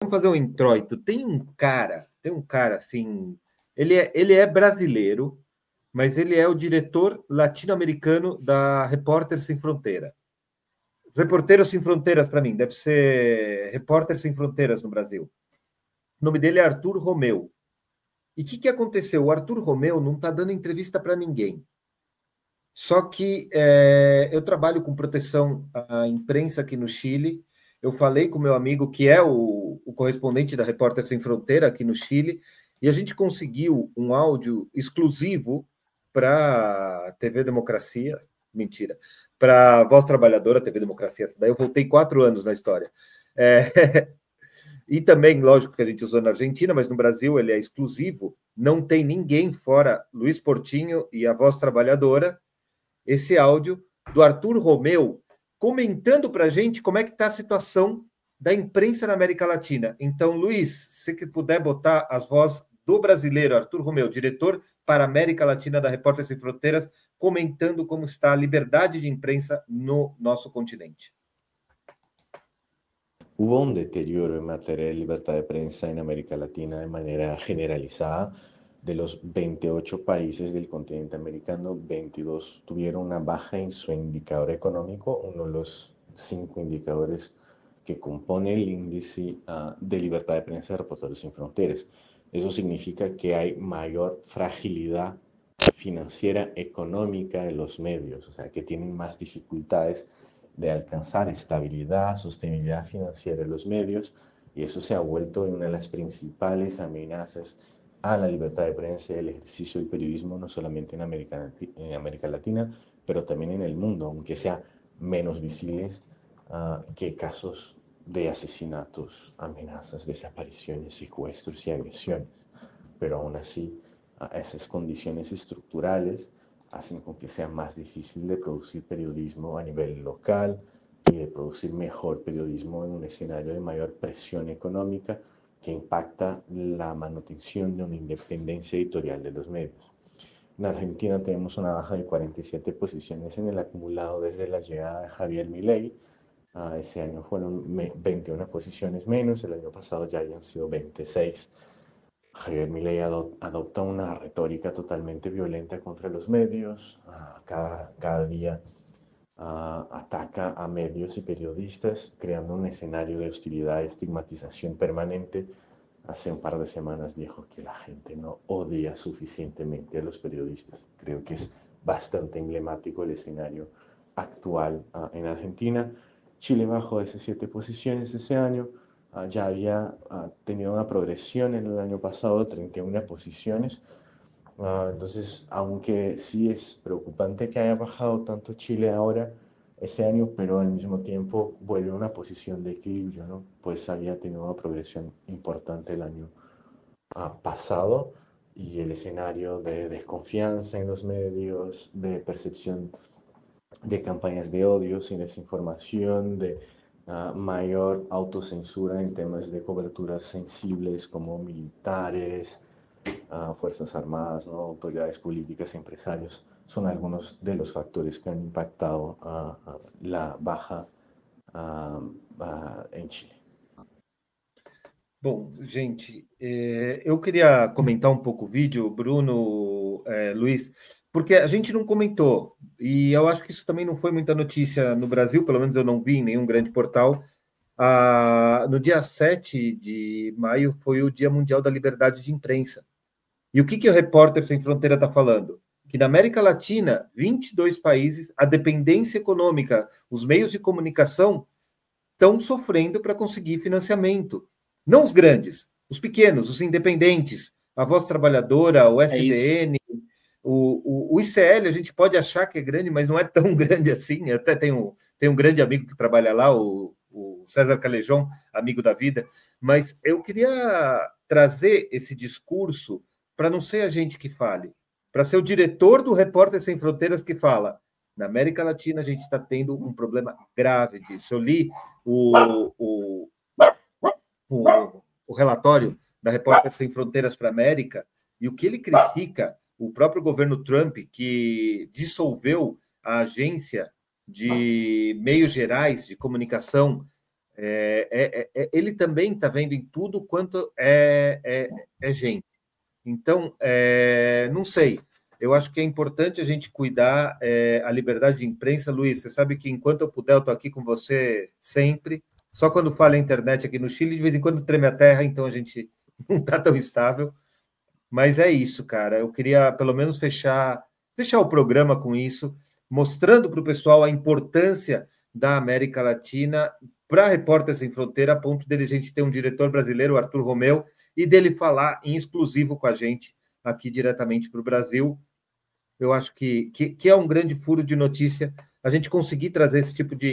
Vamos fazer um introito. Tem um cara assim, ele é brasileiro, mas ele é o diretor latino-americano da Repórter Sem Fronteira. Reporteiro Sem Fronteiras, para mim, deve ser Repórter Sem Fronteiras no Brasil. O nome dele é Arthur Romeu. E o que aconteceu? O Arthur Romeu não está dando entrevista para ninguém. Só que eu trabalho com proteção à imprensa aqui no Chile. Eu falei com meu amigo, que é o correspondente da Repórter Sem Fronteira aqui no Chile, e a gente conseguiu um áudio exclusivo para TV Democracia, mentira, para Voz Trabalhadora, TV Democracia. Daí eu voltei 4 anos na história. E também, lógico que a gente usou na Argentina, mas no Brasil ele é exclusivo. Não tem ninguém fora Luiz Portinho e a Voz Trabalhadora. Esse áudio do Arthur Romeu comentando para a gente como é que está a situação da imprensa na América Latina. Então, Luiz, se você puder botar as vozes do brasileiro Arthur Romeu, diretor para a América Latina da Repórter Sem Fronteiras, comentando como está a liberdade de imprensa no nosso continente. Hubo un deterioro en materia de libertad de prensa en América Latina de manera generalizada. De los 28 países del continente americano, 22 tuvieron una baja en su indicador económico, uno de los 5 indicadores que compone el índice de libertad de prensa de Reporteros Sin Fronteras. Eso significa que hay mayor fragilidad financiera económica de los medios, o sea, que tienen más dificultades de alcanzar estabilidad, sostenibilidad financiera de los medios, y eso se ha vuelto una de las principales amenazas a la libertad de prensa y el ejercicio del periodismo, no solamente en América Latina, pero también en el mundo, aunque sea menos visibles que casos de asesinatos, amenazas, desapariciones, secuestros y agresiones. Pero aún así, esas condiciones estructurales hacen con que sea más difícil de producir periodismo a nivel local y de producir mejor periodismo en un escenario de mayor presión económica que impacta la manutención de una independencia editorial de los medios. En Argentina tenemos una baja de 47 posiciones en el acumulado desde la llegada de Javier Milei. Ese año fueron 21 posiciones menos, el año pasado ya habían sido 26. Javier Milei adopta una retórica totalmente violenta contra los medios. Cada día ataca a medios y periodistas, creando un escenario de hostilidad y estigmatización permanente. Hace un par de semanas dijo que la gente no odia suficientemente a los periodistas. Creo que es bastante emblemático el escenario actual en Argentina. Chile bajó de esas 7 posiciones ese año. Ya había tenido una progresión en el año pasado de 31 posiciones. Entonces, aunque sí es preocupante que haya bajado tanto Chile ahora, ese año, pero al mismo tiempo vuelve a una posición de equilibrio, ¿no? Pues había tenido una progresión importante el año pasado y el escenario de desconfianza en los medios, de percepción de campañas de odio, sin desinformación, de mayor autocensura en temas de coberturas sensibles como militares, Fuerzas Armadas, ¿no? Autoridades políticas, empresarios, son algunos de los factores que han impactado la baja em Chile. Bom, gente, eu queria comentar um pouco o vídeo, Bruno, Luiz, porque a gente não comentou, e eu acho que isso também não foi muita notícia no Brasil, pelo menos eu não vi em nenhum grande portal. No dia 7 de maio foi o Dia Mundial da Liberdade de Imprensa. E o que o Repórter Sem Fronteira está falando? Que na América Latina, 22 países, a dependência econômica, os meios de comunicação estão sofrendo para conseguir financiamento. Não os grandes, os pequenos, os independentes, a Voz Trabalhadora, o SDN, o ICL, a gente pode achar que é grande, mas não é tão grande assim. Eu até tenho um grande amigo que trabalha lá, o César Calejão, amigo da vida, mas eu queria trazer esse discurso para não ser a gente que fale, para ser o diretor do Repórter Sem Fronteiras que fala. Na América Latina, a gente está tendo um problema grave disso. Eu li o relatório da Repórter Sem Fronteiras para a América, e o que ele critica, o próprio governo Trump, que dissolveu a agência de meios gerais de comunicação Ele também está vendo em tudo quanto é gente. Então, não sei. Eu acho que é importante a gente cuidar a liberdade de imprensa. Luiz, você sabe que enquanto eu puder, eu estou aqui com você sempre. Só quando falha a internet aqui no Chile, de vez em quando treme a terra, então a gente não está tão estável. Mas é isso, cara. Eu queria pelo menos fechar o programa com isso, mostrando para o pessoal a importância da América Latina para Repórter Sem Fronteira, a ponto dele a gente ter um diretor brasileiro, o Arthur Romeu, e dele falar em exclusivo com a gente aqui diretamente para o Brasil. Eu acho que é um grande furo de notícia a gente conseguir trazer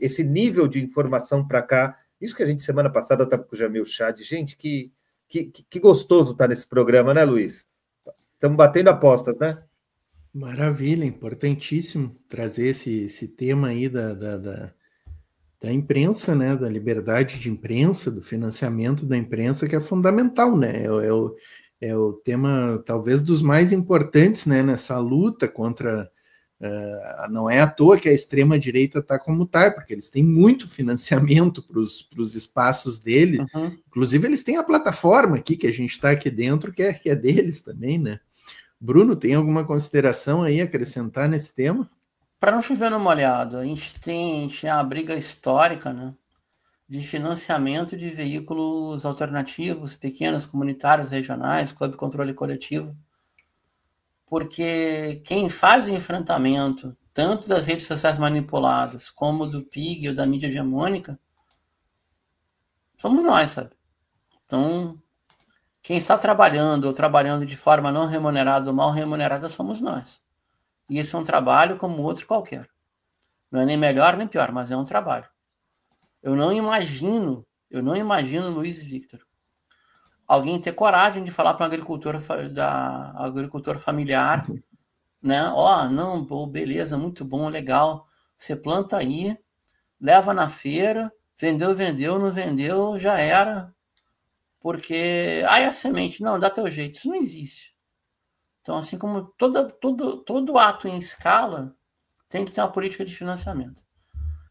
esse nível de informação para cá. Isso que a gente, semana passada, estava com o Jamil Chad. Gente, que gostoso estar nesse programa, né, Luiz? Estamos batendo apostas, né? Maravilha, importantíssimo trazer esse tema aí da imprensa, né? Da liberdade de imprensa, do financiamento da imprensa, que é fundamental, né? É o tema, talvez, dos mais importantes, né? Nessa luta contra... não é à toa que a extrema-direita está como está, porque eles têm muito financiamento para os espaços deles. Uhum. Inclusive, eles têm a plataforma aqui, que a gente está aqui dentro, que é deles também, né? Bruno, tem alguma consideração aí a acrescentar nesse tema? Para não chover no molhado, a gente tem a briga histórica, né, de financiamento de veículos alternativos, pequenos, comunitários, regionais, clube controle coletivo, porque quem faz o enfrentamento, tanto das redes sociais manipuladas, como do PIG ou da mídia hegemônica, somos nós, sabe? Então, quem está trabalhando ou trabalhando de forma não remunerada ou mal remunerada somos nós. E esse é um trabalho como outro qualquer. Não é nem melhor nem pior, mas é um trabalho. Eu não imagino, Luiz e Victor, alguém ter coragem de falar para um agricultor familiar, né? Não, beleza, muito bom, legal. Você planta aí, leva na feira, vendeu, não vendeu, já era. Porque a semente, não, dá teu jeito, isso não existe. Então, assim como todo ato em escala tem que ter uma política de financiamento.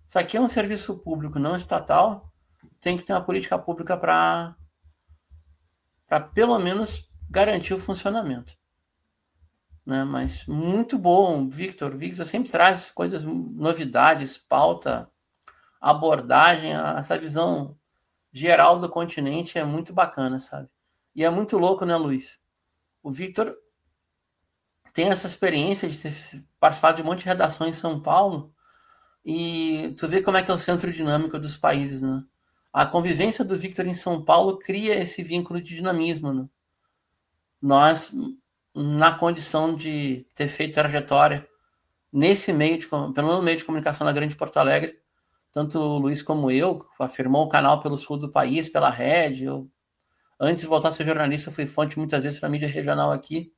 Isso aqui é um serviço público não estatal, tem que ter uma política pública para pelo menos garantir o funcionamento. Né? Mas muito bom, Victor sempre traz coisas, novidades, pauta, abordagem, essa visão geral do continente é muito bacana, sabe? E é muito louco, né, Luiz? O Victor tem essa experiência de ter participado de um monte de redação em São Paulo e tu vê como é que é o centro dinâmico dos países, né? A convivência do Victor em São Paulo cria esse vínculo de dinamismo, né? Nós, na condição de ter feito trajetória nesse meio, pelo menos no meio de comunicação na Grande Porto Alegre, tanto o Luiz como eu, afirmou o canal pelo sul do país, pela rede. Antes de voltar a ser jornalista, fui fonte muitas vezes para a mídia regional aqui.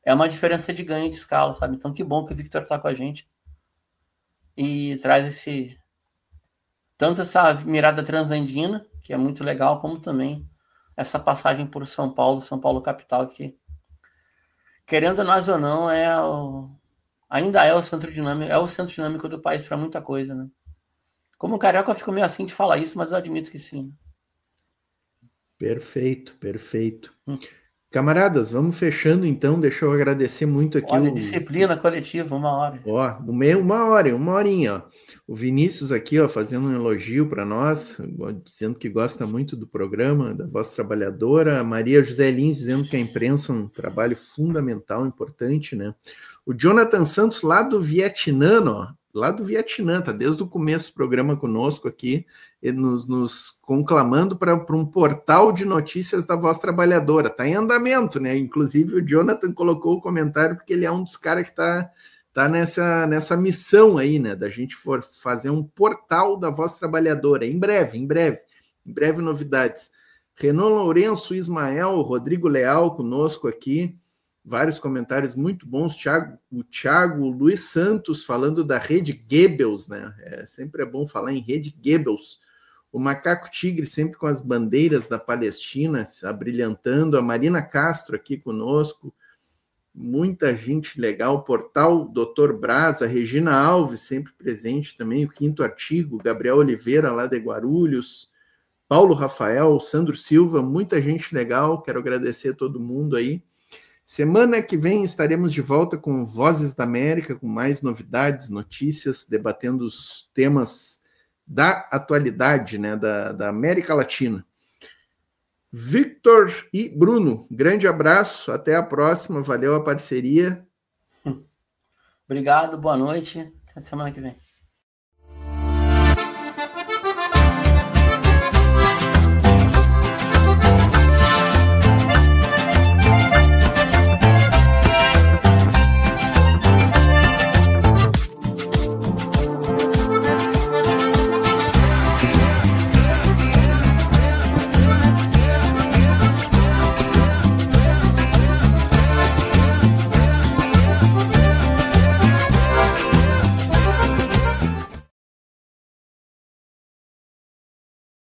É uma diferença de ganho de escala, sabe? Então, que bom que o Victor está com a gente e traz tanto essa mirada transandina, que é muito legal, como também essa passagem por São Paulo capital, que, querendo nós ou não, ainda é o centro dinâmico do país para muita coisa, né? Como carioca, eu fico meio assim de falar isso, mas eu admito que sim. Perfeito. Camaradas, vamos fechando então. Deixa eu agradecer muito aqui. Olha, disciplina coletiva, 1 hora. Uma horinha. O Vinícius aqui, fazendo um elogio para nós, dizendo que gosta muito do programa, da Voz Trabalhadora. A Maria José Lins dizendo que a imprensa é um trabalho fundamental, importante, né? O Jonathan Santos, lá do Vietnã, tá desde o começo do programa conosco aqui, nos conclamando para um portal de notícias da Voz Trabalhadora. Está em andamento, né? Inclusive o Jonathan colocou o comentário porque ele é um dos caras que está nessa missão aí, né? Da gente fazer um portal da Voz Trabalhadora. Em breve novidades. Renan Lourenço, Ismael, Rodrigo Leal conosco aqui. Vários comentários muito bons. O Thiago Luiz Santos falando da Rede Goebbels, né? Sempre é bom falar em Rede Goebbels. O Macaco Tigre sempre com as bandeiras da Palestina, abrilhantando. A Marina Castro aqui conosco. Muita gente legal. Portal Dr. Brasa, Regina Alves sempre presente também. O Quinto Artigo, Gabriel Oliveira lá de Guarulhos. Paulo Rafael, Sandro Silva, muita gente legal, quero agradecer a todo mundo aí. Semana que vem estaremos de volta com Vozes da América, com mais novidades, notícias, debatendo os temas da atualidade, né, da América Latina. Victor e Bruno, grande abraço, até a próxima, valeu a parceria. Obrigado, boa noite, até semana que vem.